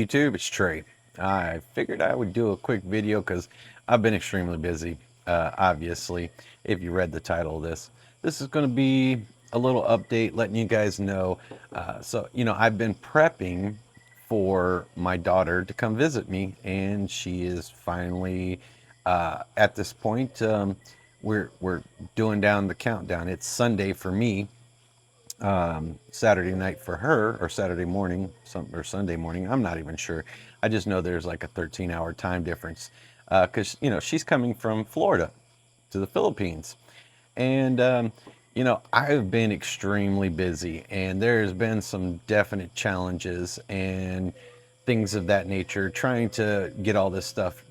YouTube, it's Trey. I figured I would do a quick video because I've been extremely busy, obviously, if you read the title of this. This is going to be a little update letting you guys know. I've been prepping for my daughter to come visit me, and she is finally at this point. We're doing down the countdown. It's Sunday for me, Saturday night for her, or Saturday morning, or Sunday morning. I'm not even sure. I just know there's like a 13-hour time difference because she's coming from Florida to the Philippines, and I've been extremely busy, and there's been some definite challenges and things of that nature trying to get all this stuff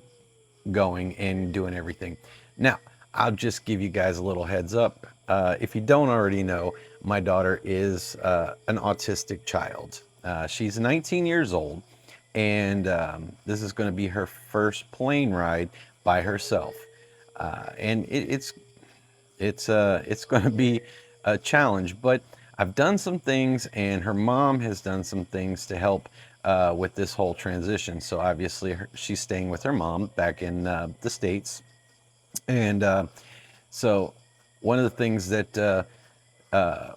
going and doing everything. Now, I'll just give you guys a little heads up. If you don't already know, my daughter is an autistic child. She's 19 years old, and this is going to be her first plane ride by herself. And it's going to be a challenge, but I've done some things, and her mom has done some things to help with this whole transition. So obviously, she's staying with her mom back in the States, and so one of the things that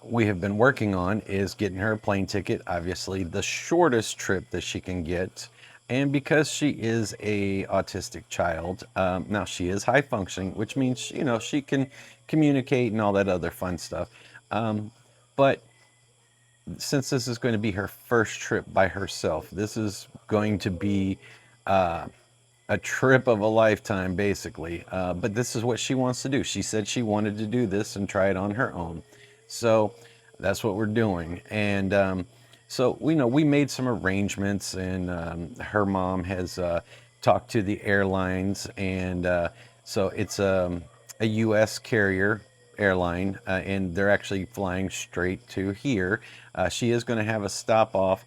we have been working on is getting her a plane ticket, obviously the shortest trip that she can get. And because she is a autistic child, now she is high functioning, which means she can communicate and all that other fun stuff. But since this is going to be her first trip by herself, this is going to be a trip of a lifetime, basically. But this is what she wants to do. She said she wanted to do this and try it on her own. So that's what we're doing. And so we made some arrangements, and her mom has talked to the airlines, and so it's a U.S. carrier airline, and they're actually flying straight to here. She is going to have a stop off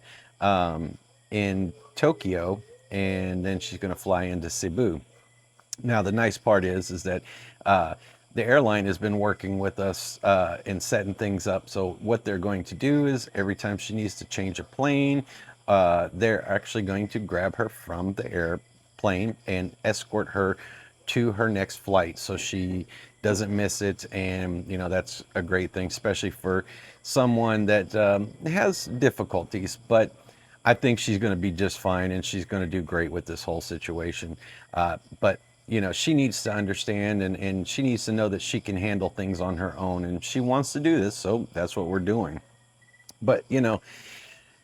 in Tokyo, and then she's going to fly into Cebu. Now, the nice part is that the airline has been working with us and setting things up. So what they're going to do is every time she needs to change a plane, they're actually going to grab her from the airplane and escort her to her next flight so she doesn't miss it. And that's a great thing, especially for someone that has difficulties. But I think she's going to be just fine, and she's going to do great with this whole situation. But she needs to understand, and she needs to know that she can handle things on her own, and she wants to do this, so that's what we're doing. But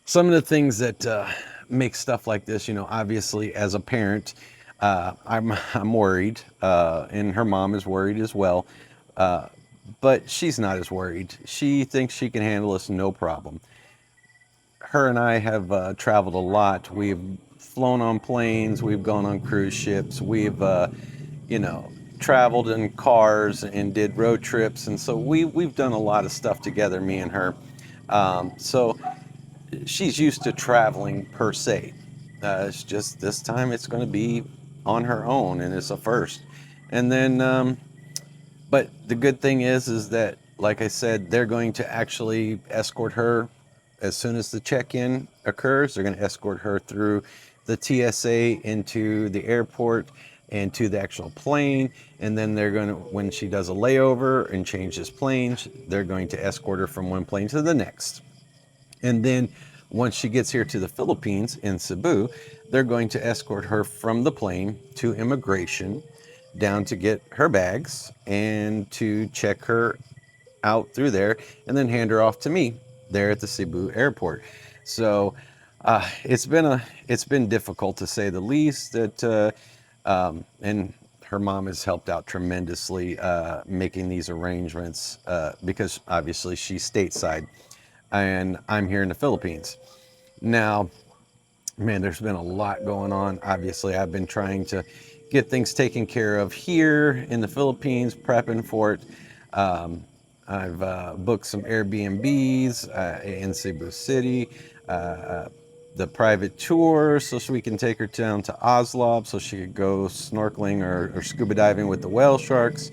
some of the things that make stuff like this, obviously as a parent, I'm worried, and her mom is worried as well. But she's not as worried. She thinks she can handle this no problem. Her and I have traveled a lot. We've flown on planes, we've gone on cruise ships, we've traveled in cars and did road trips, and so we've done a lot of stuff together, me and her. So she's used to traveling per se. It's just this time it's going to be on her own, and it's a first. And then, but the good thing is that, like I said, they're going to actually escort her as soon as the check-in occurs. They're going to escort her through the TSA into the airport and to the actual plane. And then they're going to, when she does a layover and changes planes, they're going to escort her from one plane to the next. And then once she gets here to the Philippines in Cebu, they're going to escort her from the plane to immigration, down to get her bags and to check her out through there, and then hand her off to me there at the Cebu airport. So it's been difficult, to say the least. And her mom has helped out tremendously making these arrangements because obviously she's stateside and I'm here in the Philippines. Now, man, there's been a lot going on. Obviously, I've been trying to get things taken care of here in the Philippines, prepping for it. I've booked some Airbnbs in Cebu City, the private tour, so we can take her down to Oslob so she could go snorkeling or scuba diving with the whale sharks.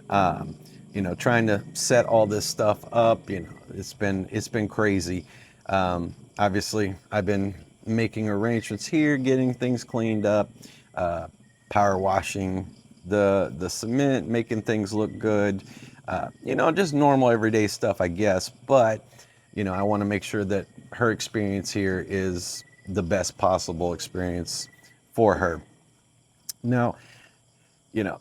Trying to set all this stuff up. It's been crazy. Obviously, I've been making arrangements here, getting things cleaned up, uh, power washing the cement, making things look good. Just normal everyday stuff, I guess. But I want to make sure that her experience here is the best possible experience for her. Now, you know,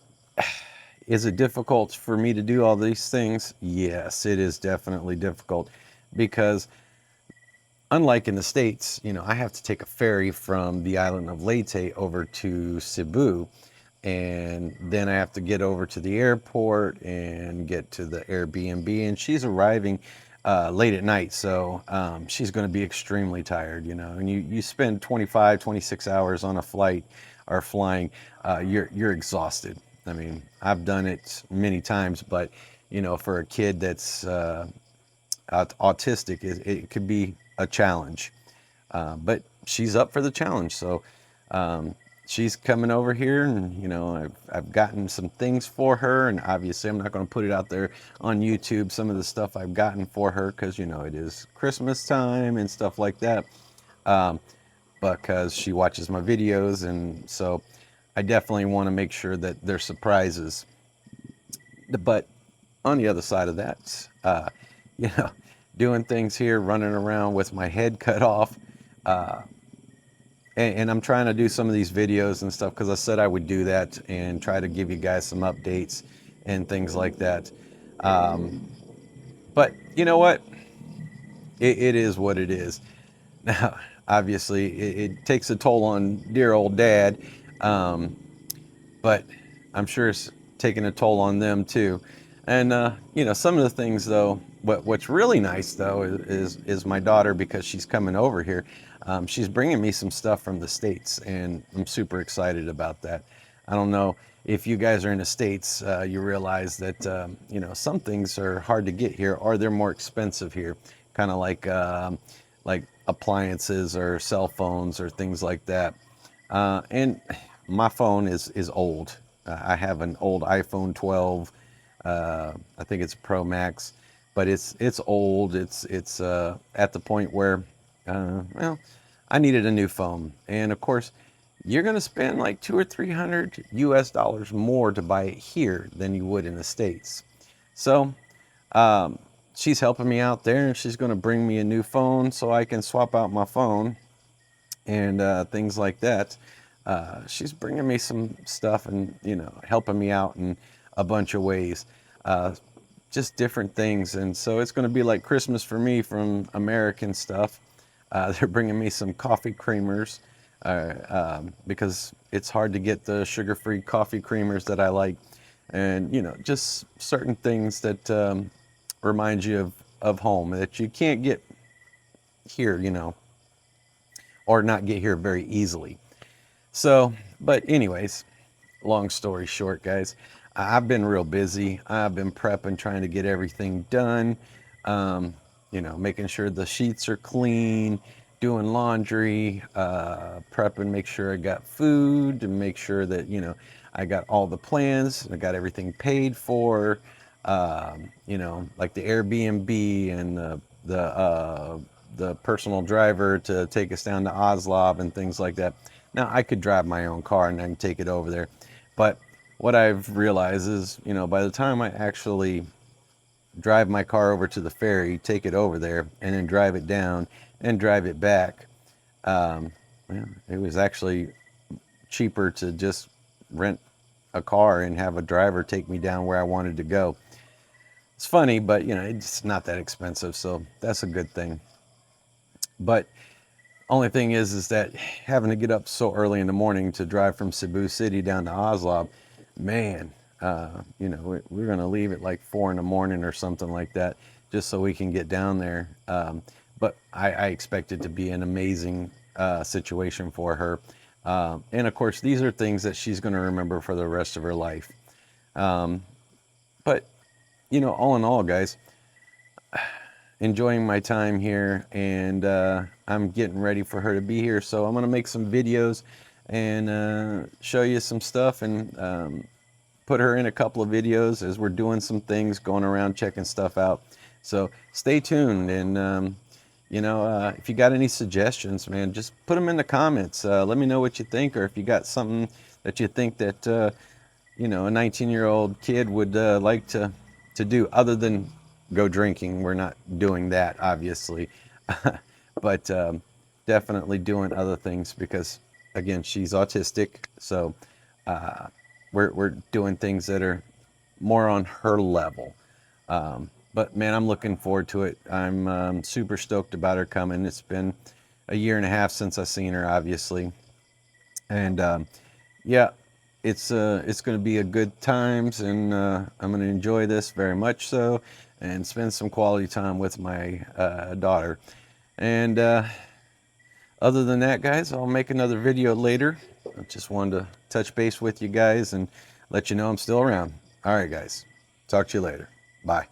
is it difficult for me to do all these things? Yes, it is definitely difficult because unlike in the States, I have to take a ferry from the island of Leyte over to Cebu. And then I have to get over to the airport and get to the Airbnb. And she's arriving late at night. So she's going to be extremely tired, And you spend 25, 26 hours on a flight or flying, you're exhausted. I mean, I've done it many times, but, for a kid that's autistic, it could be a challenge. But she's up for the challenge, so she's coming over here, and I've gotten some things for her, and obviously I'm not going to put it out there on YouTube. Some of the stuff I've gotten for her, because it is Christmas time and stuff like that, because she watches my videos, and so I definitely want to make sure that they're surprises. But on the other side of that, you know, doing things here, running around with my head cut off. And I'm trying to do some of these videos and stuff because I said I would do that and try to give you guys some updates and things like that. But you know what? It is what it is. Now, obviously, it takes a toll on dear old dad, but I'm sure it's taking a toll on them too. And some of the things though, what's really nice though is my daughter, because she's coming over here. She's bringing me some stuff from the States, and I'm super excited about that. I don't know if you guys are in the States, you realize that some things are hard to get here, or they're more expensive here, kind of like appliances or cell phones or things like that. And my phone is old. I have an old iPhone 12. I think it's Pro Max, but it's old. It's at the point where, well, I needed a new phone, and of course, you're gonna spend like 200 or 300 US dollars more to buy it here than you would in the States. So she's helping me out there, and she's gonna bring me a new phone so I can swap out my phone and things like that. She's bringing me some stuff and helping me out in a bunch of ways, just different things. And so it's going to be like Christmas for me from American stuff. They're bringing me some coffee creamers because it's hard to get the sugar-free coffee creamers that I like, and just certain things that remind you of home that you can't get here, or not get here very easily. So, but anyways, long story short, guys, I've been real busy. I've been prepping, trying to get everything done. Making sure the sheets are clean, doing laundry, prepping, make sure I got food, and make sure that I got all the plans. I got everything paid for. Like the Airbnb and the personal driver to take us down to Oslo and things like that. Now, I could drive my own car and I can take it over there. But what I've realized is, by the time I actually drive my car over to the ferry, take it over there, and then drive it down and drive it back, well, it was actually cheaper to just rent a car and have a driver take me down where I wanted to go. It's funny, but it's not that expensive, so that's a good thing. But only thing is that having to get up so early in the morning to drive from Cebu City down to Oslo, man, we're going to leave at like 4 in the morning or something like that, just so we can get down there. But I expect it to be an amazing situation for her. And of course, these are things that she's going to remember for the rest of her life. But, all in all, guys, enjoying my time here, and I'm getting ready for her to be here. So I'm going to make some videos and show you some stuff, and put her in a couple of videos as we're doing some things, going around checking stuff out. So stay tuned, and if you got any suggestions, man, just put them in the comments. Let me know what you think, or if you got something that you think that a 19-year-old kid would like to do other than go drinking. We're not doing that, obviously, but definitely doing other things because, again, she's autistic. So uh, we're doing things that are more on her level. But man, I'm looking forward to it. I'm super stoked about her coming. It's been a year and a half since I seen her, obviously, and yeah, it's going to be a good times, and I'm going to enjoy this very much so, and spend some quality time with my daughter. And other than that, guys, I'll make another video later. I just wanted to touch base with you guys and let you know I'm still around. All right, guys, talk to you later. Bye.